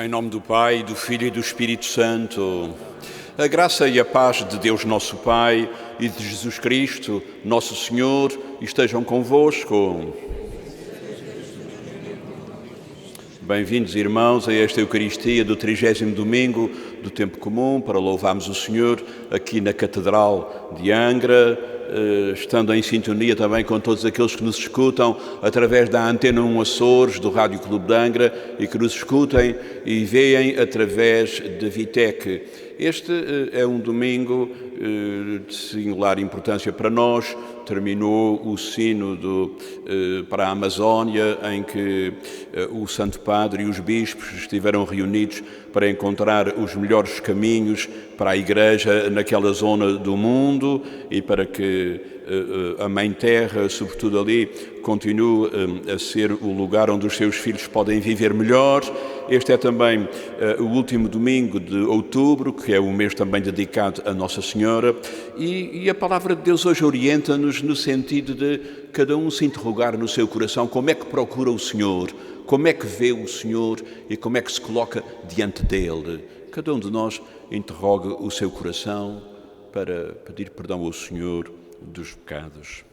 Em nome do Pai, do Filho e do Espírito Santo, a graça e a paz de Deus nosso Pai e de Jesus Cristo, nosso Senhor, estejam convosco. Bem-vindos, irmãos, a esta Eucaristia do 30º domingo do Tempo Comum, para louvarmos o Senhor aqui na Catedral de Angra, estando em sintonia também com todos aqueles que nos escutam através da Antena 1 Açores, do Rádio Clube de Angra, e que nos escutem e veem através da Vitec. Este é um domingo de singular importância para nós. Terminou o sínodo para a Amazónia, em que o Santo Padre e os bispos estiveram reunidos para encontrar os melhores caminhos para a Igreja naquela zona do mundo e para que a Mãe Terra, sobretudo ali, continue a ser o lugar onde os seus filhos podem viver melhor. Este é também o último domingo de outubro, que é o mês também dedicado a Nossa Senhora, e a Palavra de Deus hoje orienta-nos no sentido de cada um se interrogar no seu coração como é que procura o Senhor, como é que vê o Senhor e como é que se coloca diante dele. Cada um de nós interroga o seu coração para pedir perdão ao Senhor dos pecados.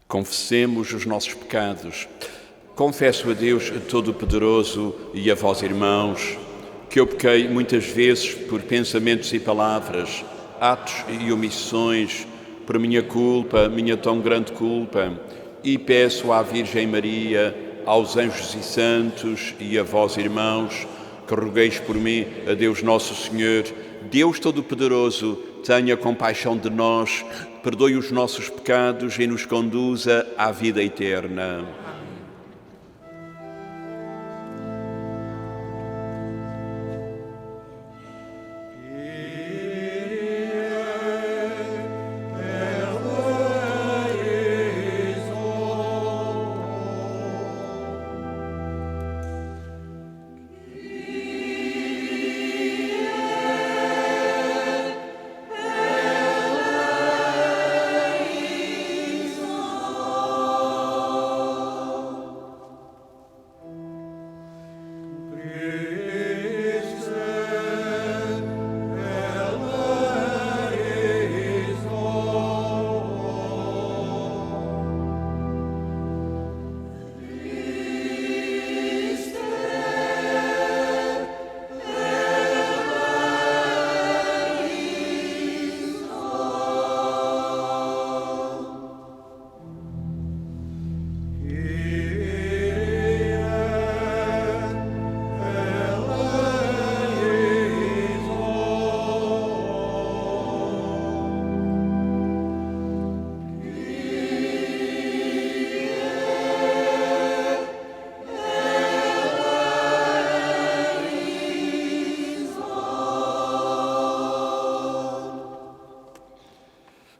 Confessemos os nossos pecados. Confesso a Deus Todo-Poderoso e a vós, irmãos, que eu pequei muitas vezes por pensamentos e palavras, atos e omissões, por minha culpa, minha tão grande culpa, e peço à Virgem Maria, aos anjos e santos e a vós, irmãos, que rogueis por mim a Deus Nosso Senhor. Deus Todo-Poderoso, tenha compaixão de nós, perdoe os nossos pecados e nos conduza à vida eterna.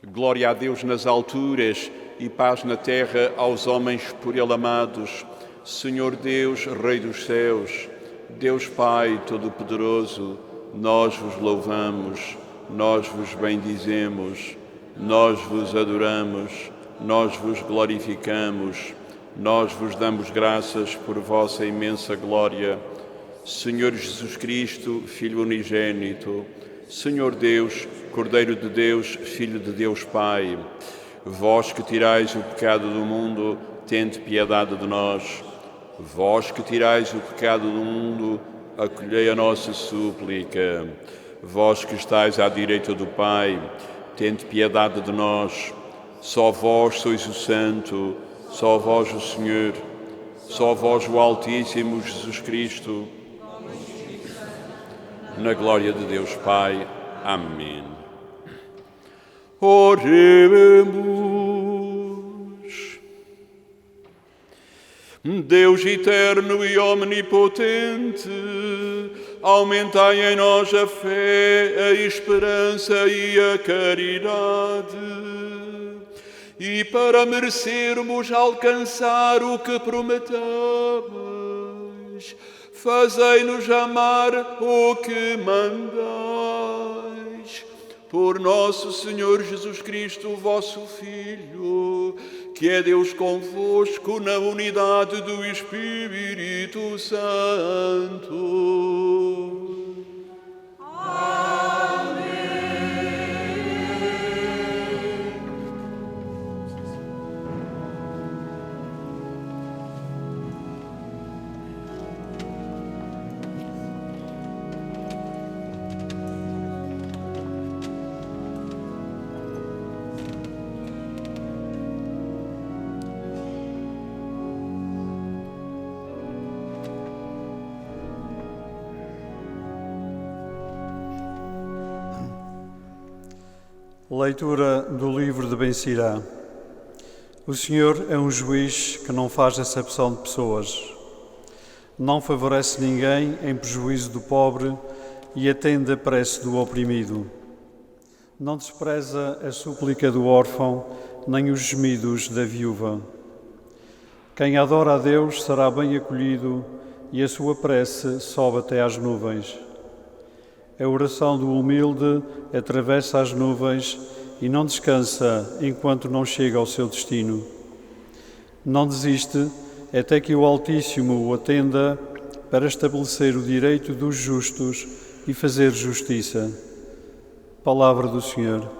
Glória a Deus nas alturas e paz na terra aos homens por Ele amados. Senhor Deus, Rei dos céus, Deus Pai Todo-Poderoso, nós vos louvamos, nós vos bendizemos, nós vos adoramos, nós vos glorificamos, nós vos damos graças por vossa imensa glória. Senhor Jesus Cristo, Filho unigênito, Senhor Deus, Cordeiro de Deus, Filho de Deus Pai, vós que tirais o pecado do mundo, tende piedade de nós. Vós que tirais o pecado do mundo, acolhei a nossa súplica. Vós que estais à direita do Pai, tende piedade de nós. Só vós sois o Santo, só vós o Senhor, só vós o Altíssimo Jesus Cristo. Na glória de Deus Pai. Amém. Oremos. Deus eterno e omnipotente, aumentai em nós a fé, a esperança e a caridade, e para merecermos alcançar o que prometamos, fazei-nos amar o que mandais. Por nosso Senhor Jesus Cristo, vosso Filho, que é Deus convosco na unidade do Espírito Santo. Leitura do livro de Ben-Sirá. O Senhor é um juiz que não faz acepção de pessoas. Não favorece ninguém em prejuízo do pobre e atende a prece do oprimido. Não despreza a súplica do órfão, nem os gemidos da viúva. Quem adora a Deus será bem acolhido e a sua prece sobe até às nuvens. A oração do humilde atravessa as nuvens e não descansa enquanto não chega ao seu destino. Não desiste até que o Altíssimo o atenda para estabelecer o direito dos justos e fazer justiça. Palavra do Senhor.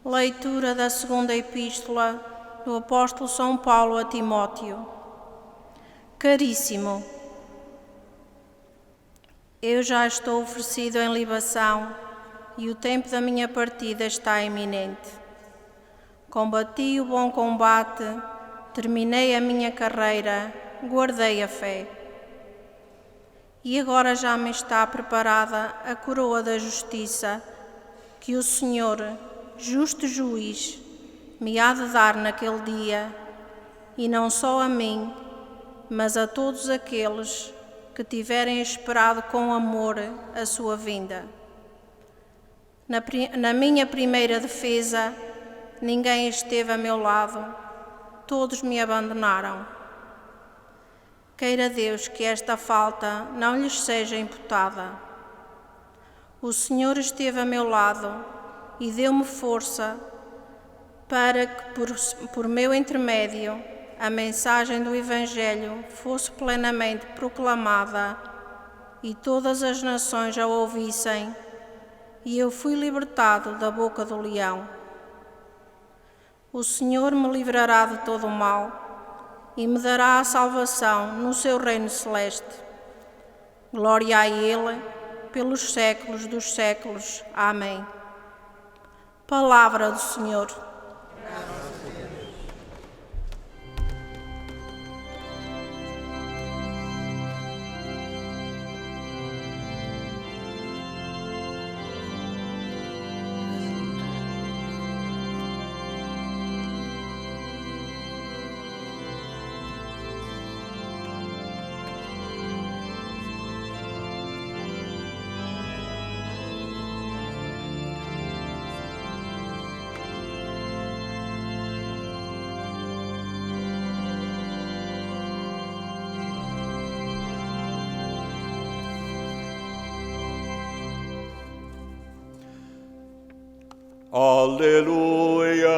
Leitura da segunda epístola do apóstolo São Paulo a Timóteo. Caríssimo, eu já estou oferecido em libação e o tempo da minha partida está iminente. Combati o bom combate, terminei a minha carreira, guardei a fé. E agora já me está preparada a coroa da justiça que o Senhor, justo juiz, me há de dar naquele dia, e não só a mim, mas a todos aqueles que tiverem esperado com amor a sua vinda. Na minha primeira defesa, ninguém esteve a meu lado, todos me abandonaram. Queira Deus que esta falta não lhes seja imputada. O Senhor esteve a meu lado e deu-me força para que, por meu intermédio, a mensagem do Evangelho fosse plenamente proclamada e todas as nações a ouvissem, e eu fui libertado da boca do leão. O Senhor me livrará de todo o mal, e me dará a salvação no seu reino celeste. Glória a Ele, pelos séculos dos séculos. Amém. Palavra do Senhor. Aleluia,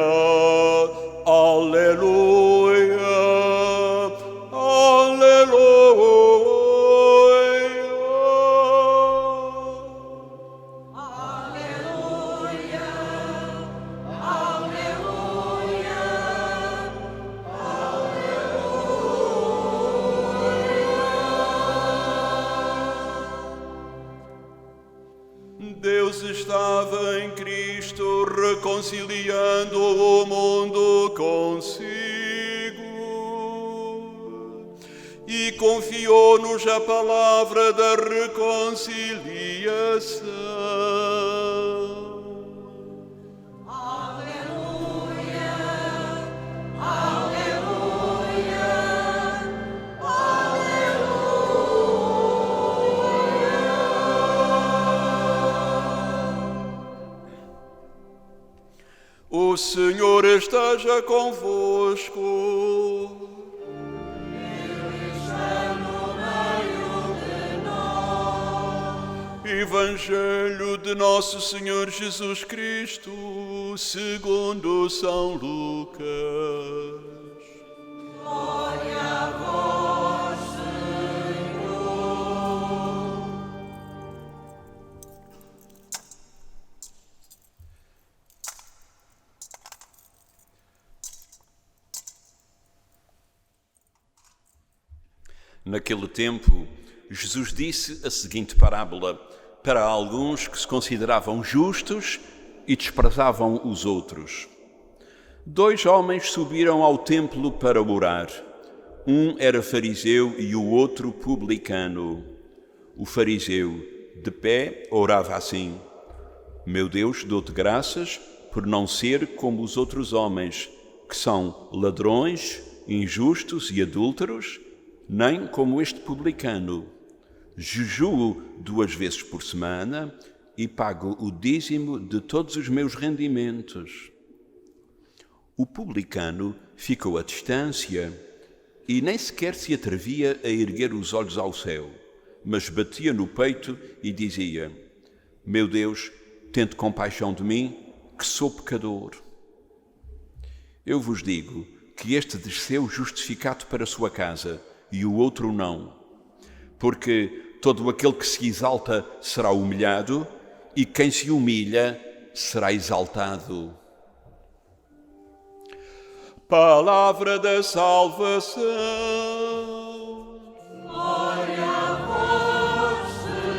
aleluia, aleluia. Deus estava em Cristo reconciliando o mundo consigo e confiou-nos a palavra da reconciliação. O Senhor esteja convosco. Ele está no meio de nós. Evangelho de Nosso Senhor Jesus Cristo, segundo São Lucas. Glória a vós, Senhor. Naquele tempo, Jesus disse a seguinte parábola para alguns que se consideravam justos e desprezavam os outros. 2 homens subiram ao templo para orar. Um era fariseu e o outro publicano. O fariseu, de pé, orava assim: Meu Deus, dou-te graças por não ser como os outros homens, que são ladrões, injustos e adúlteros, nem como este publicano. Jejuo 2 vezes por semana e pago o dízimo de todos os meus rendimentos. O publicano ficou à distância e nem sequer se atrevia a erguer os olhos ao céu, mas batia no peito e dizia: Meu Deus, tende compaixão de mim, que sou pecador. Eu vos digo que este desceu justificado para a sua casa, e o outro não. Porque todo aquele que se exalta será humilhado, e quem se humilha será exaltado. Palavra da salvação. Glória a vós, Senhor.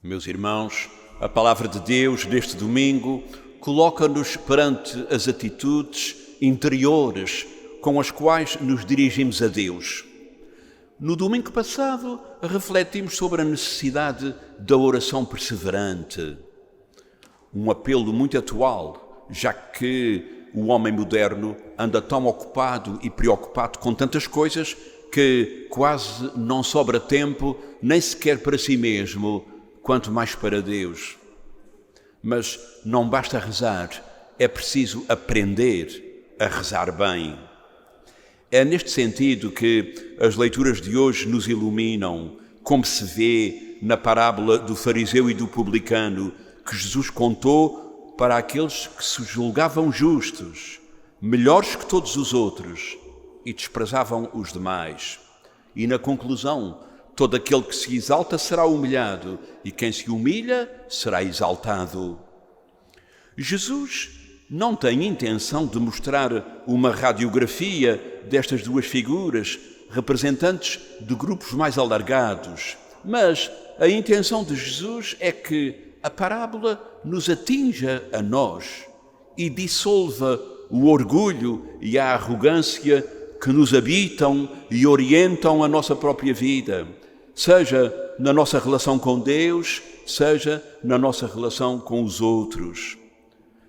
Meus irmãos, a palavra de Deus neste domingo coloca-nos perante as atitudes interiores com as quais nos dirigimos a Deus. No domingo passado, refletimos sobre a necessidade da oração perseverante. Um apelo muito atual, já que o homem moderno anda tão ocupado e preocupado com tantas coisas que quase não sobra tempo nem sequer para si mesmo, quanto mais para Deus. Mas não basta rezar, é preciso aprender a rezar bem. É neste sentido que as leituras de hoje nos iluminam, como se vê na parábola do fariseu e do publicano, que Jesus contou para aqueles que se julgavam justos, melhores que todos os outros, e desprezavam os demais. E na conclusão, todo aquele que se exalta será humilhado, e quem se humilha será exaltado. Jesus não tem intenção de mostrar uma radiografia destas duas figuras, representantes de grupos mais alargados, mas a intenção de Jesus é que a parábola nos atinja a nós e dissolva o orgulho e a arrogância que nos habitam e orientam a nossa própria vida, seja na nossa relação com Deus, seja na nossa relação com os outros.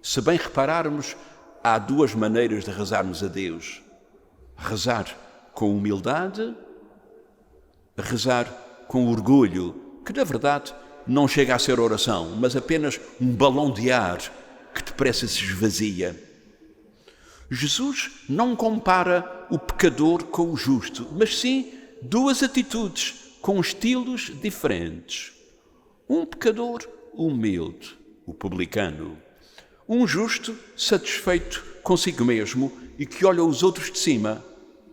Se bem repararmos, há duas maneiras de rezarmos a Deus. Rezar com humildade, rezar com orgulho, que na verdade não chega a ser oração, mas apenas um balão de ar que depressa se esvazia. Jesus não compara o pecador com o justo, mas sim duas atitudes com estilos diferentes. Um pecador humilde, o publicano. Um justo satisfeito consigo mesmo e que olha os outros de cima,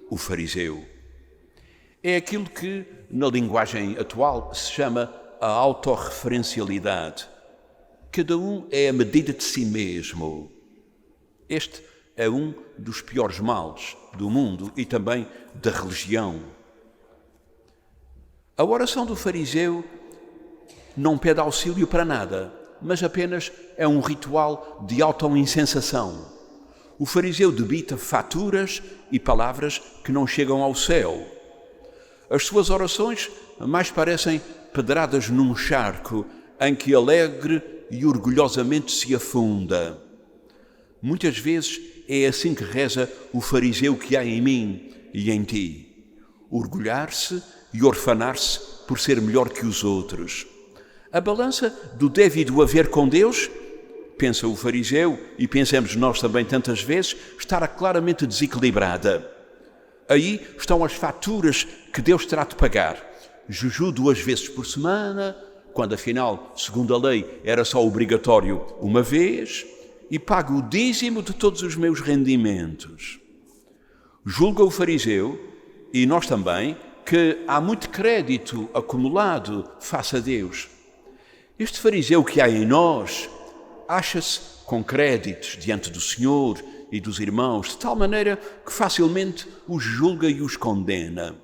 o fariseu. É aquilo que, na linguagem atual, se chama a autorreferencialidade. Cada um é a medida de si mesmo. Este é um dos piores males do mundo e também da religião. A oração do fariseu não pede auxílio para nada, mas apenas é um ritual de autoinsensação. O fariseu debita faturas e palavras que não chegam ao céu. As suas orações mais parecem pedradas num charco em que alegre e orgulhosamente se afunda. Muitas vezes é assim que reza o fariseu que há em mim e em ti. Orgulhar-se e orfanar-se por ser melhor que os outros. A balança do deve e do haver com Deus, pensa o fariseu e pensamos nós também tantas vezes, estará claramente desequilibrada. Aí estão as faturas que Deus terá de pagar. Juju 2 vezes por semana, quando afinal, segundo a lei, era só obrigatório uma vez, e pago o dízimo de todos os meus rendimentos. Julga o fariseu, e nós também, que há muito crédito acumulado face a Deus. Este fariseu que há em nós acha-se com créditos diante do Senhor e dos irmãos, de tal maneira que facilmente os julga e os condena.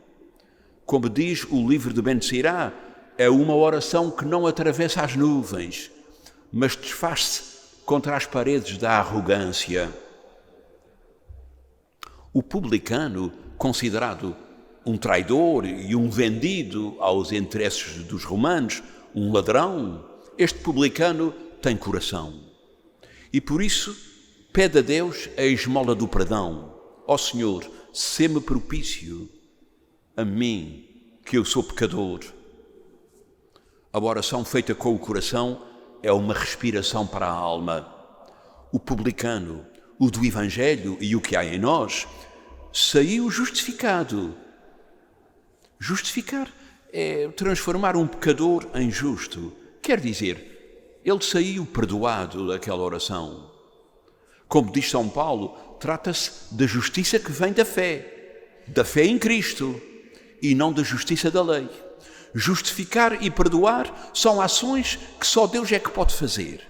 Como diz o livro de Ben Sirá, é uma oração que não atravessa as nuvens, mas desfaz-se contra as paredes da arrogância. O publicano, considerado um traidor e um vendido aos interesses dos romanos, um ladrão, este publicano tem coração. E por isso pede a Deus a esmola do perdão. Ó Senhor, sê-me propício a mim, que eu sou pecador. A oração feita com o coração é uma respiração para a alma. O publicano, o do Evangelho e o que há em nós, saiu justificado. Justificar é transformar um pecador em justo. Quer dizer, ele saiu perdoado daquela oração. Como diz São Paulo, trata-se da justiça que vem da fé em Cristo, e não da justiça da lei. Justificar e perdoar são ações que só Deus é que pode fazer.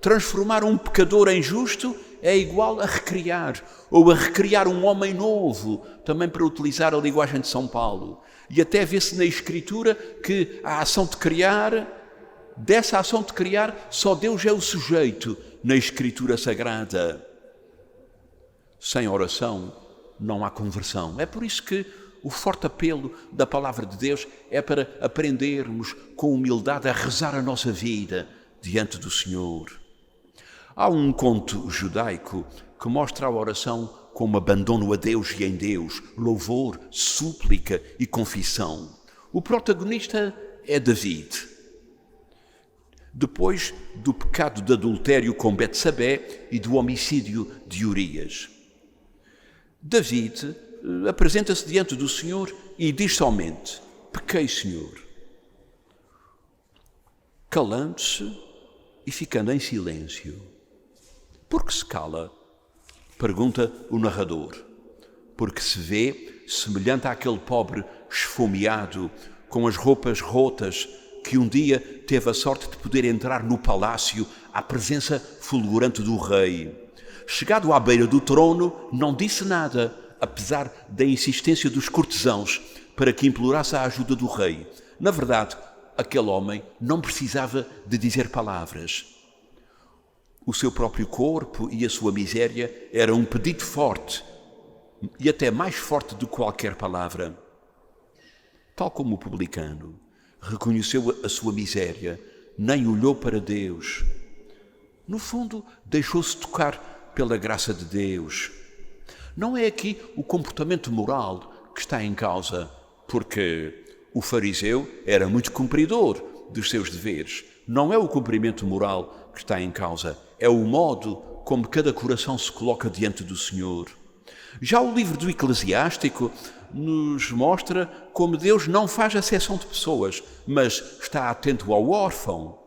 Transformar um pecador em justo é igual a recriar, ou a recriar um homem novo, também para utilizar a linguagem de São Paulo. E até vê-se na Escritura que a ação de criar, dessa ação de criar, só Deus é o sujeito na Escritura Sagrada. Sem oração não há conversão. É por isso que o forte apelo da palavra de Deus é para aprendermos com humildade a rezar a nossa vida diante do Senhor. Há um conto judaico que mostra a oração como abandono a Deus e em Deus, louvor, súplica e confissão. O protagonista é David. Depois do pecado de adultério com Betsabé e do homicídio de Urias. David apresenta-se diante do Senhor e diz somente: pequei, Senhor. Calando-se e ficando em silêncio. Por que se cala? Pergunta o narrador. Porque se vê semelhante àquele pobre esfomeado, com as roupas rotas, que um dia teve a sorte de poder entrar no palácio à presença fulgurante do rei. Chegado à beira do trono, não disse nada, apesar da insistência dos cortesãos para que implorasse a ajuda do rei. Na verdade, aquele homem não precisava de dizer palavras. O seu próprio corpo e a sua miséria eram um pedido forte, e até mais forte do que qualquer palavra. Tal como o publicano reconheceu a sua miséria, nem olhou para Deus. No fundo, deixou-se tocar pela graça de Deus. Não é aqui o comportamento moral que está em causa, porque o fariseu era muito cumpridor dos seus deveres. Não é o cumprimento moral que está em causa, é o modo como cada coração se coloca diante do Senhor. Já o livro do Eclesiástico nos mostra como Deus não faz acepção de pessoas, mas está atento ao órfão,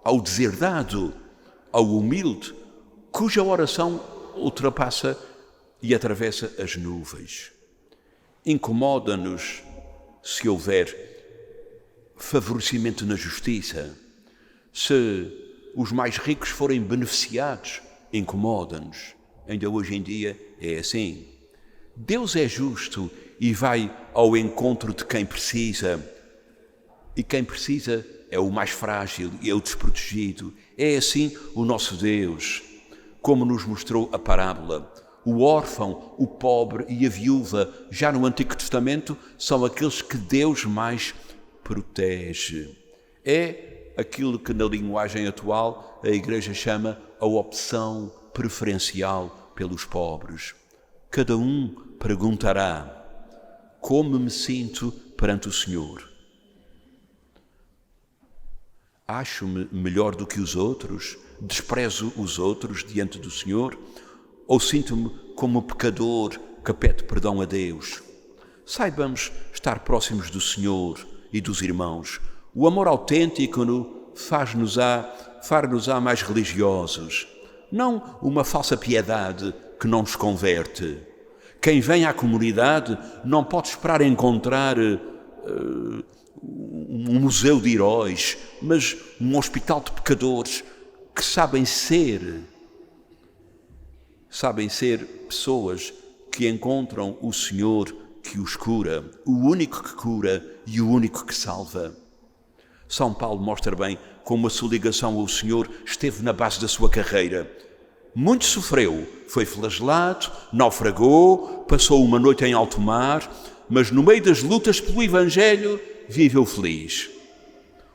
ao deserdado, ao humilde, cuja oração ultrapassa e atravessa as nuvens. Incomoda-nos se houver favorecimento na justiça, se os mais ricos forem beneficiados, incomoda-nos. Ainda hoje em dia é assim. Deus é justo e vai ao encontro de quem precisa. E quem precisa é o mais frágil e é o desprotegido. É assim o nosso Deus, como nos mostrou a parábola. O órfão, o pobre e a viúva, já no Antigo Testamento, são aqueles que Deus mais protege. É aquilo que na linguagem atual a Igreja chama a opção preferencial pelos pobres. Cada um perguntará: como me sinto perante o Senhor? Acho-me melhor do que os outros? Desprezo os outros diante do Senhor? Ou sinto-me como pecador que pede perdão a Deus? Saibamos estar próximos do Senhor e dos irmãos. O amor autêntico far-nos-á mais religiosos. Não uma falsa piedade que não nos converte. Quem vem à comunidade não pode esperar encontrar um museu de heróis, mas um hospital de pecadores que sabem ser pessoas que encontram o Senhor que os cura, o único que cura e o único que salva. São Paulo mostra bem como a sua ligação ao Senhor esteve na base da sua carreira. Muito sofreu, foi flagelado, naufragou, passou uma noite em alto mar, mas no meio das lutas pelo Evangelho viveu feliz,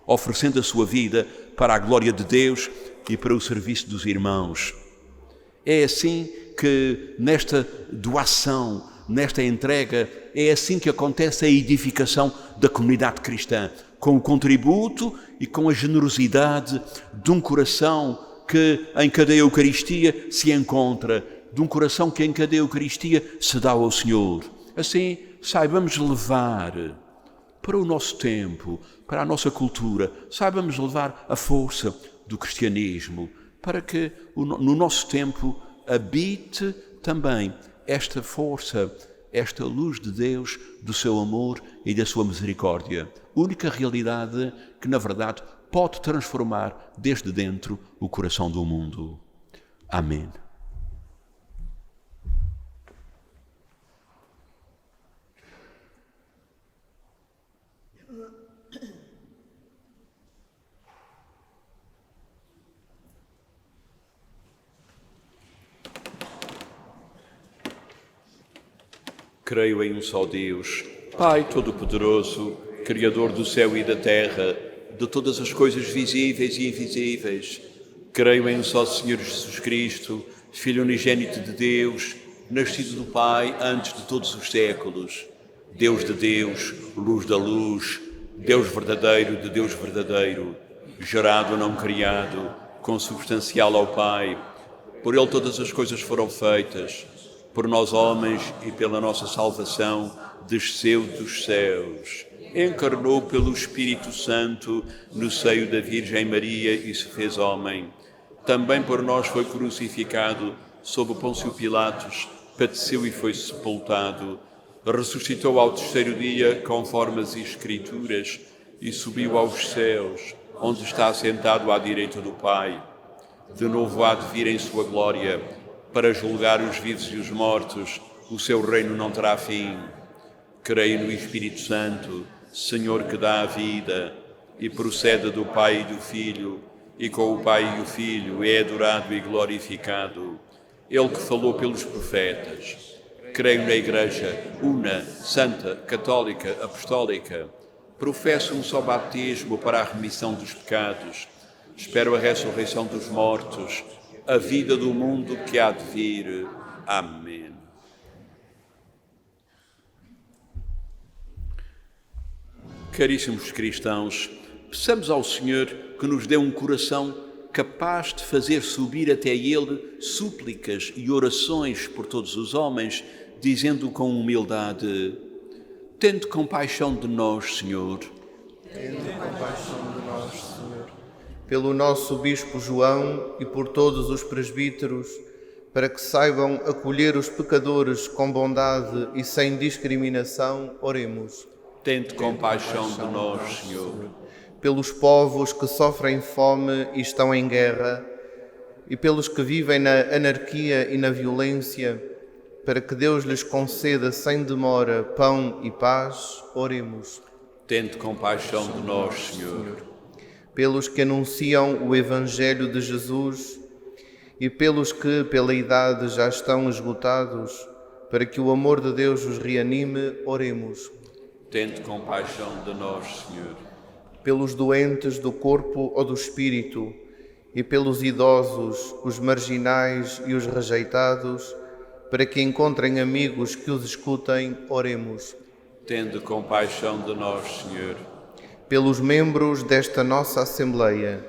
oferecendo a sua vida para a glória de Deus e para o serviço dos irmãos. É assim que nesta doação, nesta entrega, é assim que acontece a edificação da comunidade cristã, com o contributo e com a generosidade de um coração que em cada Eucaristia se encontra, de um coração que em cada Eucaristia se dá ao Senhor. Assim, saibamos levar para o nosso tempo, para a nossa cultura, saibamos levar a força do cristianismo, para que no nosso tempo habite também esta força, esta luz de Deus, do seu amor e da sua misericórdia. Única realidade que, na verdade, pode transformar desde dentro o coração do mundo. Amém. Creio em um só Deus, Pai Todo-Poderoso, Criador do céu e da terra, de todas as coisas visíveis e invisíveis. Creio em um só Senhor Jesus Cristo, Filho unigênito de Deus, nascido do Pai antes de todos os séculos. Deus de Deus, luz da luz, Deus verdadeiro de Deus verdadeiro, gerado não criado, consubstancial ao Pai. Por Ele todas as coisas foram feitas. Por nós homens e pela nossa salvação, desceu dos céus. Encarnou pelo Espírito Santo no seio da Virgem Maria e se fez homem. Também por nós foi crucificado sob Pôncio Pilatos, padeceu e foi sepultado. ressuscitou ao terceiro dia, conforme as Escrituras, e subiu aos céus, onde está sentado à direita do Pai. De novo há de vir em sua glória, para julgar os vivos e os mortos. O seu reino não terá fim. Creio no Espírito Santo, Senhor que dá a vida, e procede do Pai e do Filho, e com o Pai e o Filho é adorado e glorificado. Ele que falou pelos profetas. Creio na Igreja, una, santa, católica, apostólica. Professo um só batismo para a remissão dos pecados. Espero a ressurreição dos mortos, a vida do mundo que há de vir. Amém. Caríssimos cristãos, peçamos ao Senhor que nos dê um coração capaz de fazer subir até Ele súplicas e orações por todos os homens, dizendo com humildade: tende compaixão de nós, Senhor. Tende compaixão de nós, Senhor. Pelo nosso Bispo João e por todos os presbíteros, para que saibam acolher os pecadores com bondade e sem discriminação, oremos. Tende compaixão de nós, Senhor. Pelos povos que sofrem fome e estão em guerra, e pelos que vivem na anarquia e na violência, para que Deus lhes conceda sem demora pão e paz, oremos. Tende compaixão de nós, Senhor. Pelos que anunciam o Evangelho de Jesus e pelos que, pela idade, já estão esgotados, para que o amor de Deus os reanime, oremos. Tende compaixão de nós, Senhor. Pelos doentes do corpo ou do espírito, e pelos idosos, os marginais e os rejeitados, para que encontrem amigos que os escutem, oremos. Tende compaixão de nós, Senhor. Pelos membros desta nossa Assembleia,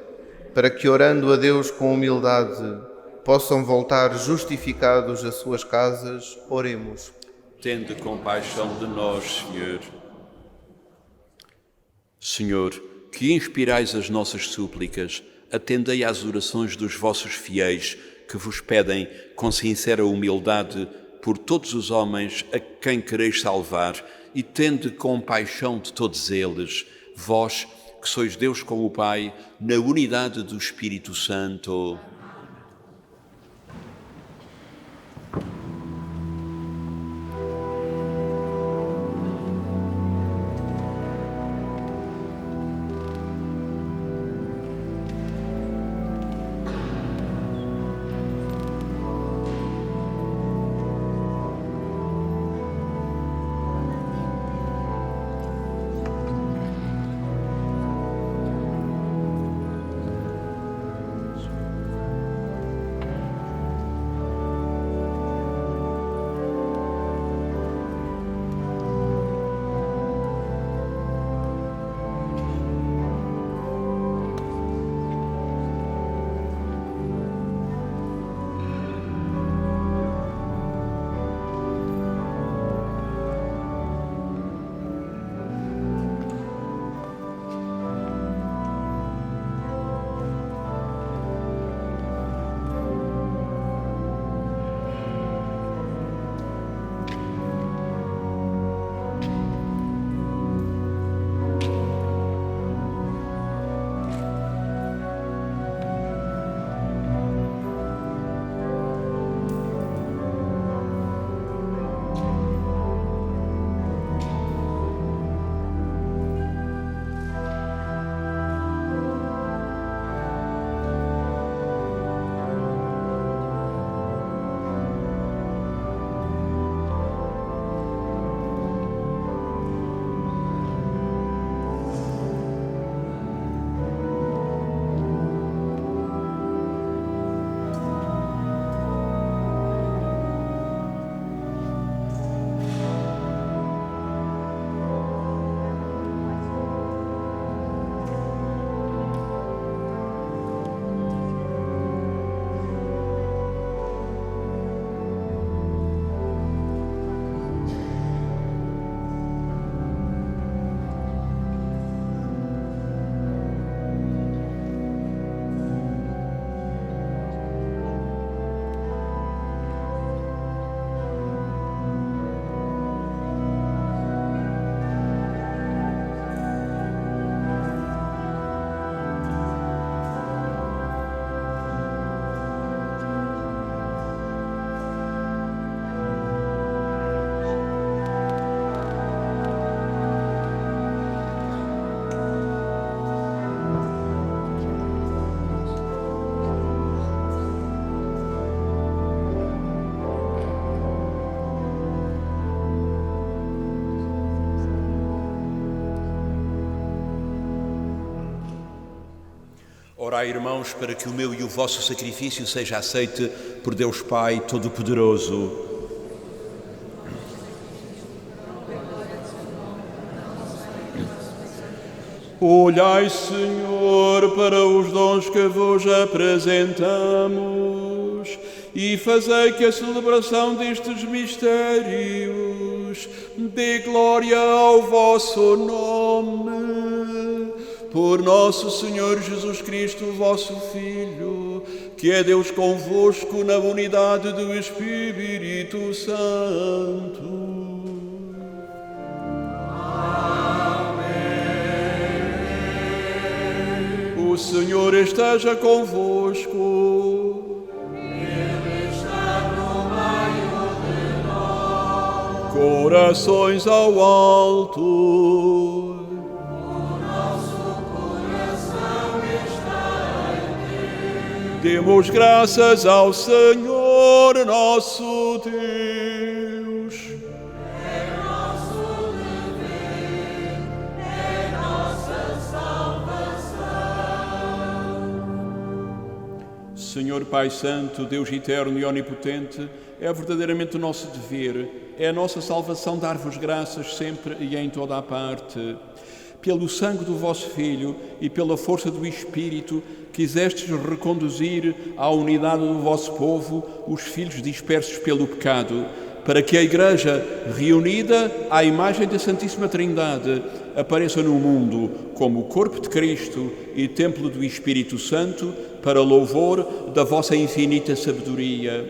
para que, orando a Deus com humildade, possam voltar justificados às suas casas, oremos. Tende compaixão de nós, Senhor. Senhor, que inspirais as nossas súplicas, atendei às orações dos vossos fiéis, que vos pedem com sincera humildade por todos os homens a quem quereis salvar, e tende compaixão de todos eles, vós que sois Deus com o Pai, na unidade do Espírito Santo. Orai, irmãos, para que o meu e o vosso sacrifício seja aceite por Deus Pai Todo-Poderoso. Olhai, Senhor, para os dons que vos apresentamos e fazei que a celebração destes mistérios dê glória ao vosso nome. Por nosso Senhor Jesus Cristo, vosso Filho, que é Deus convosco na unidade do Espírito Santo. O Senhor esteja convosco. Ele está no meio de nós. Corações ao alto. O nosso coração está em ti. Demos graças ao Senhor nosso Deus. É nosso dever, é nossa salvação. Senhor Pai Santo, Deus eterno e onipotente, é verdadeiramente o nosso dever, é a nossa salvação dar-vos graças sempre e em toda a parte. Pelo sangue do vosso Filho e pela força do Espírito, quisestes reconduzir à unidade do vosso povo os filhos dispersos pelo pecado, para que a Igreja, reunida à imagem da Santíssima Trindade, apareça no mundo como o corpo de Cristo e templo do Espírito Santo, para louvor da vossa infinita sabedoria.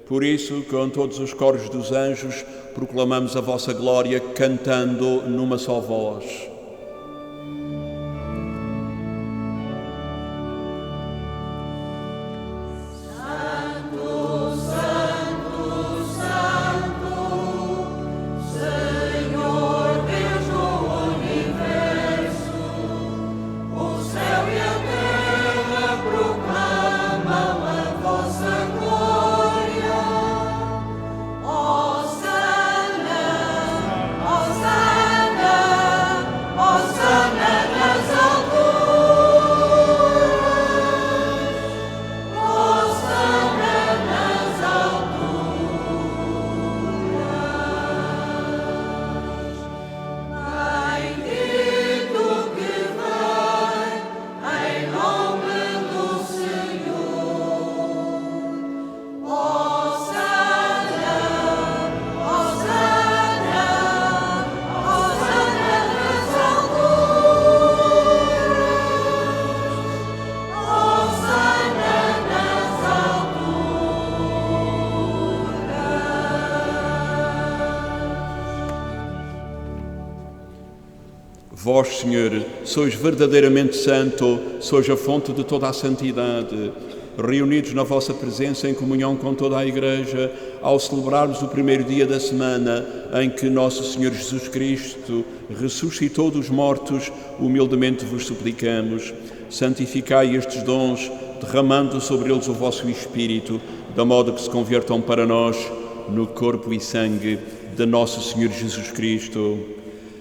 Por isso, com todos os coros dos anjos, proclamamos a vossa glória, cantando numa só voz. Vós, Senhor, sois verdadeiramente santo, sois a fonte de toda a santidade. Reunidos na vossa presença em comunhão com toda a Igreja, ao celebrarmos o primeiro dia da semana em que nosso Senhor Jesus Cristo ressuscitou dos mortos, humildemente vos suplicamos, santificai estes dons, derramando sobre eles o vosso Espírito, de modo que se convertam para nós no corpo e sangue de nosso Senhor Jesus Cristo.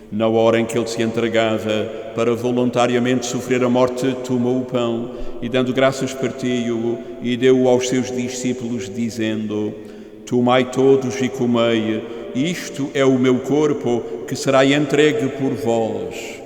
Na hora em que ele se entregava para voluntariamente sofrer a morte, tomou o pão e, dando graças, partiu-o e deu-o aos seus discípulos, dizendo: Tomai todos e comei, isto é o meu corpo que será entregue por vós.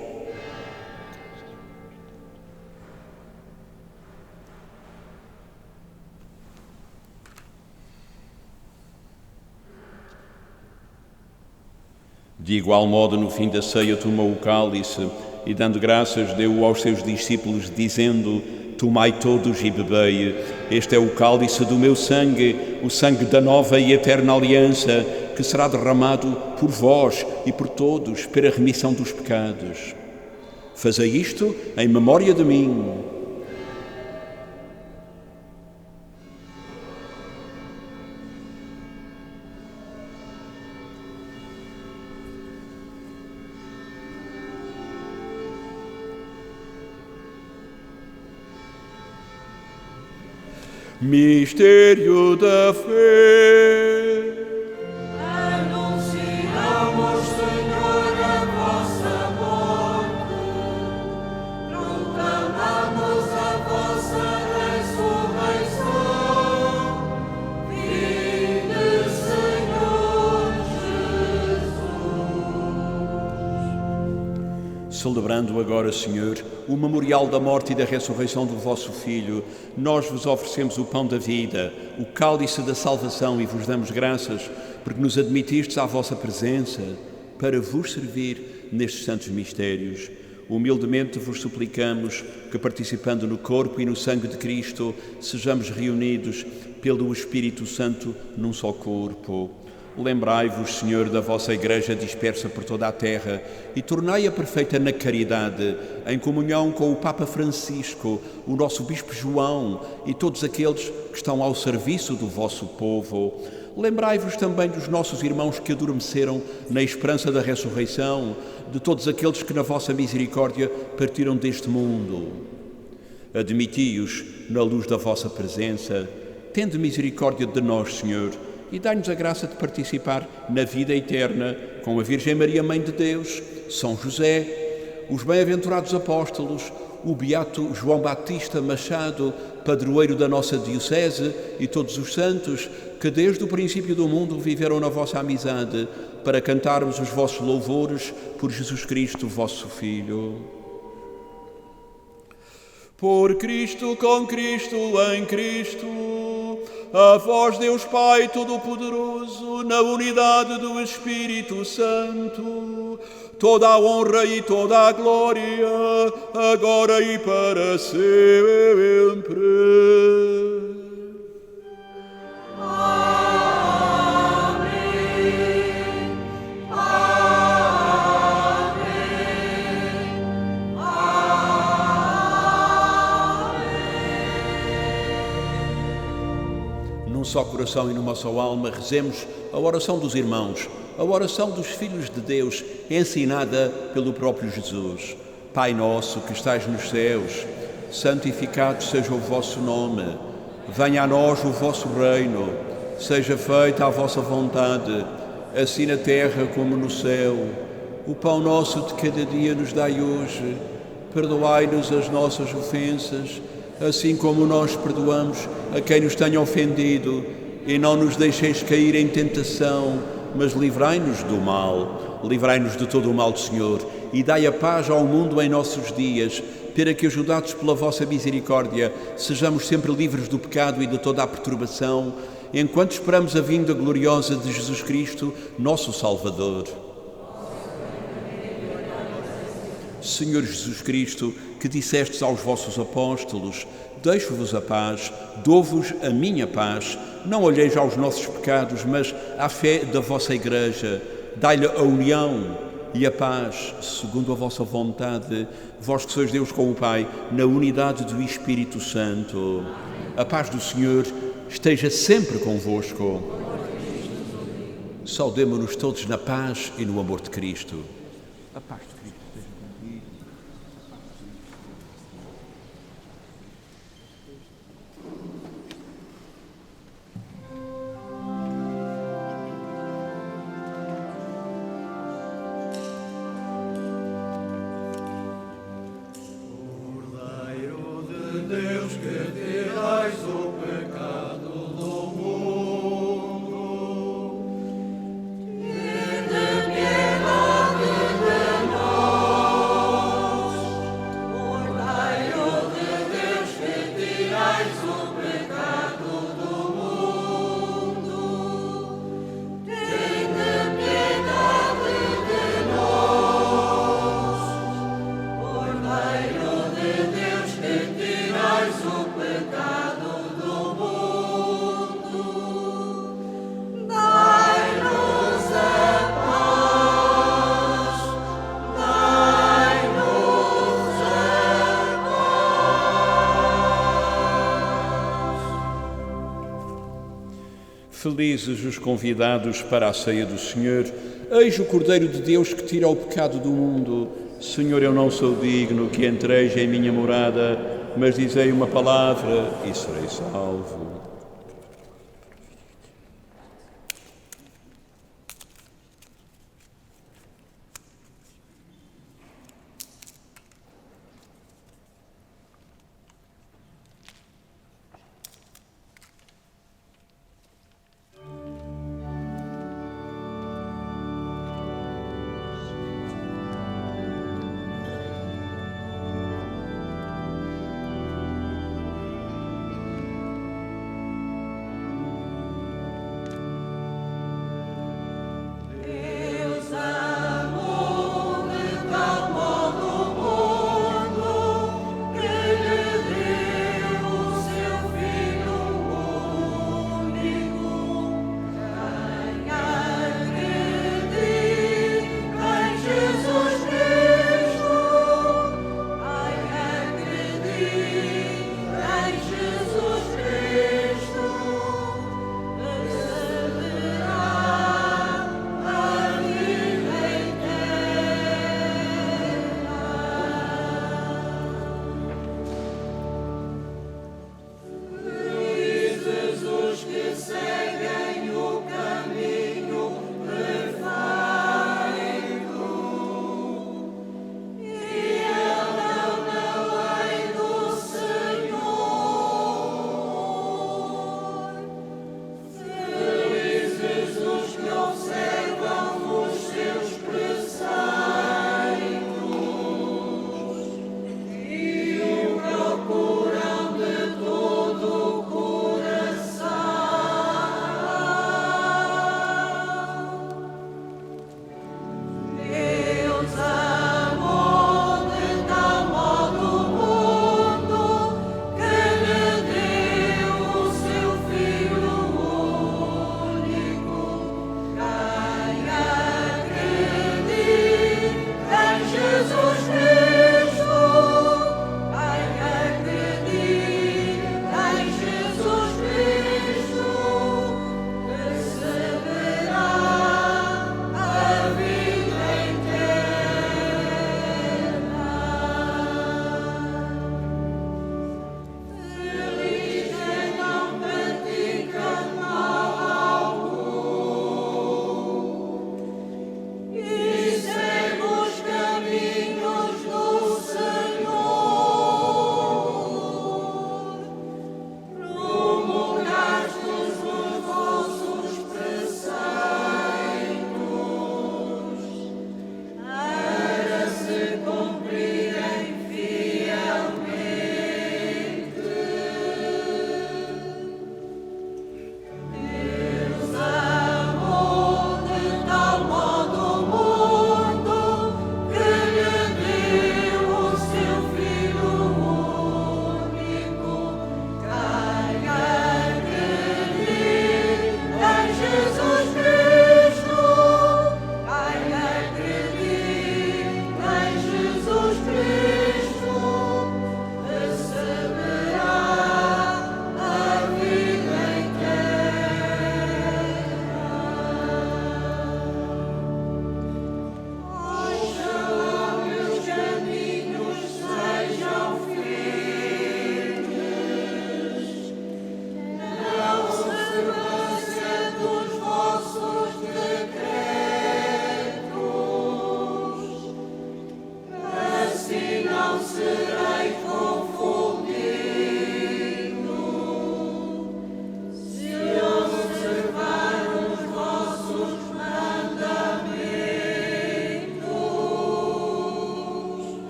De igual modo, no fim da ceia, tomou o cálice e, dando graças, deu-o aos seus discípulos, dizendo: Tomai todos e bebei. Este é o cálice do meu sangue, o sangue da nova e eterna aliança, que será derramado por vós e por todos para a remissão dos pecados. Fazei isto em memória de mim. Mistério da fé. Anunciamos, Senhor, a vossa morte, proclamamos a Celebrando agora, Senhor, o memorial da morte e da ressurreição do vosso Filho, nós vos oferecemos o pão da vida, o cálice da salvação e vos damos graças porque nos admitistes à vossa presença para vos servir nestes santos mistérios. Humildemente vos suplicamos que, participando no corpo e no sangue de Cristo, sejamos reunidos pelo Espírito Santo num só corpo. Lembrai-vos, Senhor, da vossa Igreja dispersa por toda a terra e tornai-a perfeita na caridade, em comunhão com o Papa Francisco, o nosso Bispo João e todos aqueles que estão ao serviço do vosso povo. Lembrai-vos também dos nossos irmãos que adormeceram na esperança da ressurreição, de todos aqueles que na vossa misericórdia partiram deste mundo. Admiti-os na luz da vossa presença. Tende misericórdia de nós, Senhor, e dai-nos a graça de participar na vida eterna com a Virgem Maria, Mãe de Deus, São José, os bem-aventurados apóstolos, o beato João Batista Machado, padroeiro da nossa diocese, e todos os santos que desde o princípio do mundo viveram na vossa amizade, para cantarmos os vossos louvores por Jesus Cristo, vosso Filho. Por Cristo, com Cristo, em Cristo, a vós, Deus Pai Todo-Poderoso, na unidade do Espírito Santo, toda a honra e toda a glória, agora e para sempre. Num só coração e numa só alma, rezemos a oração dos irmãos, a oração dos filhos de Deus, ensinada pelo próprio Jesus. Pai nosso que estais nos céus, santificado seja o vosso nome. Venha a nós o vosso reino. Seja feita a vossa vontade, assim na terra como no céu. O pão nosso de cada dia nos dai hoje. Perdoai-nos as nossas ofensas, assim como nós perdoamos a quem nos tenha ofendido, e não nos deixeis cair em tentação, mas livrai-nos do mal. Livrai-nos de todo o mal, Senhor, e dai a paz ao mundo em nossos dias, para que, ajudados pela vossa misericórdia, sejamos sempre livres do pecado e de toda a perturbação, enquanto esperamos a vinda gloriosa de Jesus Cristo, nosso Salvador. Senhor Jesus Cristo, que dissestes aos vossos apóstolos: deixo-vos a paz, dou-vos a minha paz. Não olheis aos nossos pecados, mas à fé da vossa Igreja. Dai-lhe a união e a paz, segundo a vossa vontade, vós que sois Deus com o Pai, na unidade do Espírito Santo. A paz do Senhor esteja sempre convosco. Saudemo-nos todos na paz e no amor de Cristo. A paz de Cristo esteja contigo. Deus que tirais o pecado do mundo, tende piedade de nós. Cordeiro de Deus que tirais o pecado do mundo, tende piedade de nós. Cordeiro de Deus que tirais o pecado do mundo, dai-nos a paz, dai-nos a paz. Felizes os convidados para a ceia do Senhor. Eis o Cordeiro de Deus que tira o pecado do mundo. Senhor, eu não sou digno que entreis em minha morada, mas dizei uma palavra e serei salvo.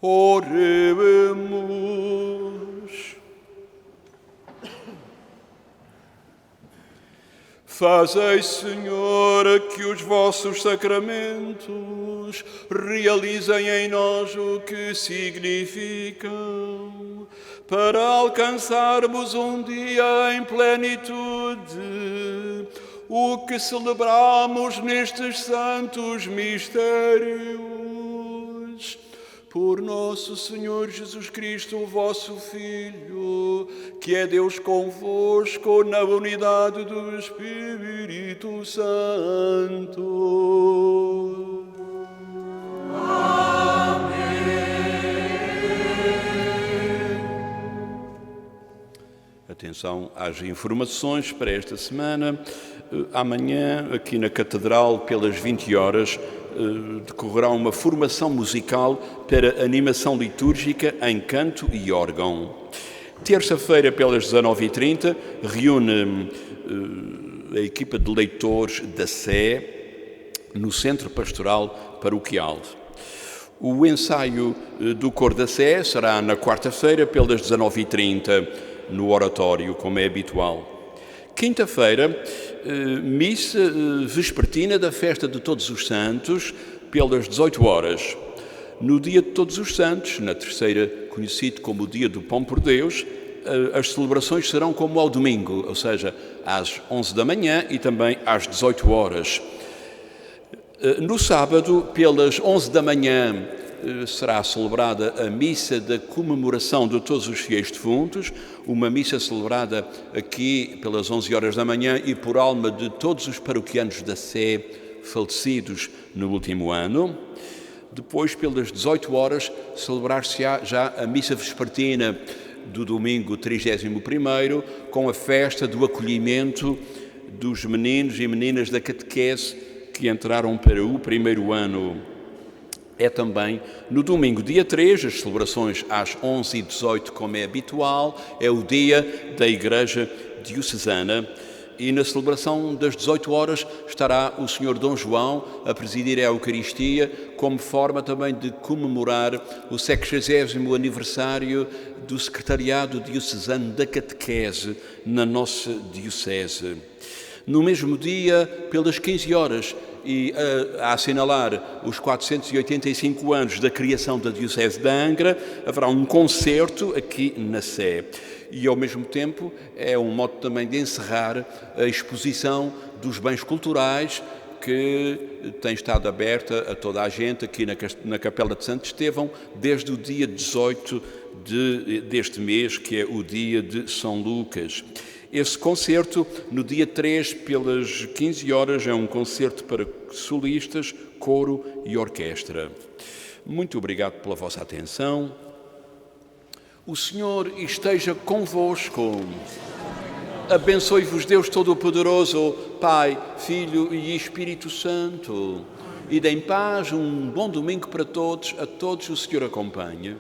Oremos. Fazei, Senhor, que os vossos sacramentos realizem em nós o que significam, para alcançarmos um dia em plenitude o que celebramos nestes santos mistérios. Por nosso Senhor Jesus Cristo, o vosso Filho, que é Deus convosco na unidade do Espírito Santo. Amém. Atenção às informações para esta semana. Amanhã, aqui na Catedral, pelas 20 horas, decorrerá uma formação musical para animação litúrgica em canto e órgão. Terça-feira, pelas 19h30, reúne a equipa de leitores da Sé no Centro Pastoral Paroquial. O ensaio do Cor da Sé será na quarta-feira, pelas 19h30, no oratório, como é habitual. Quinta-feira, missa vespertina da festa de Todos os Santos, pelas 18 horas. No dia de Todos os Santos, na terceira, conhecido como o dia do Pão por Deus, as celebrações serão como ao domingo, ou seja, às 11 da manhã e também às 18 horas. No sábado, pelas 11 da manhã, será celebrada a missa da comemoração de todos os fiéis defuntos, uma missa celebrada aqui pelas 11 horas da manhã e por alma de todos os paroquianos da Sé falecidos no último ano. Depois, pelas 18 horas, celebrar-se-á já a missa vespertina do domingo 31º, com a festa do acolhimento dos meninos e meninas da catequese que entraram para o primeiro ano. É também no domingo, dia 3, as celebrações às 11h18, como é habitual, é o dia da Igreja Diocesana. E na celebração das 18 horas estará o Sr. Dom João a presidir a Eucaristia, como forma também de comemorar o 60º aniversário do Secretariado Diocesano da Catequese na nossa Diocese. No mesmo dia, pelas 15 horas, e a assinalar os 485 anos da criação da Diocese de Angra, haverá um concerto aqui na Sé. E, ao mesmo tempo, é um modo também de encerrar a exposição dos bens culturais que tem estado aberta a toda a gente aqui na Capela de Santo Estevão desde o dia 18 deste mês, que é o dia de São Lucas. Esse concerto, no dia 3, pelas 15 horas, é um concerto para solistas, coro e orquestra. Muito obrigado pela vossa atenção. O Senhor esteja convosco. Abençoe-vos Deus Todo-Poderoso, Pai, Filho e Espírito Santo. E dê em paz um bom domingo para todos. A todos o Senhor acompanhe.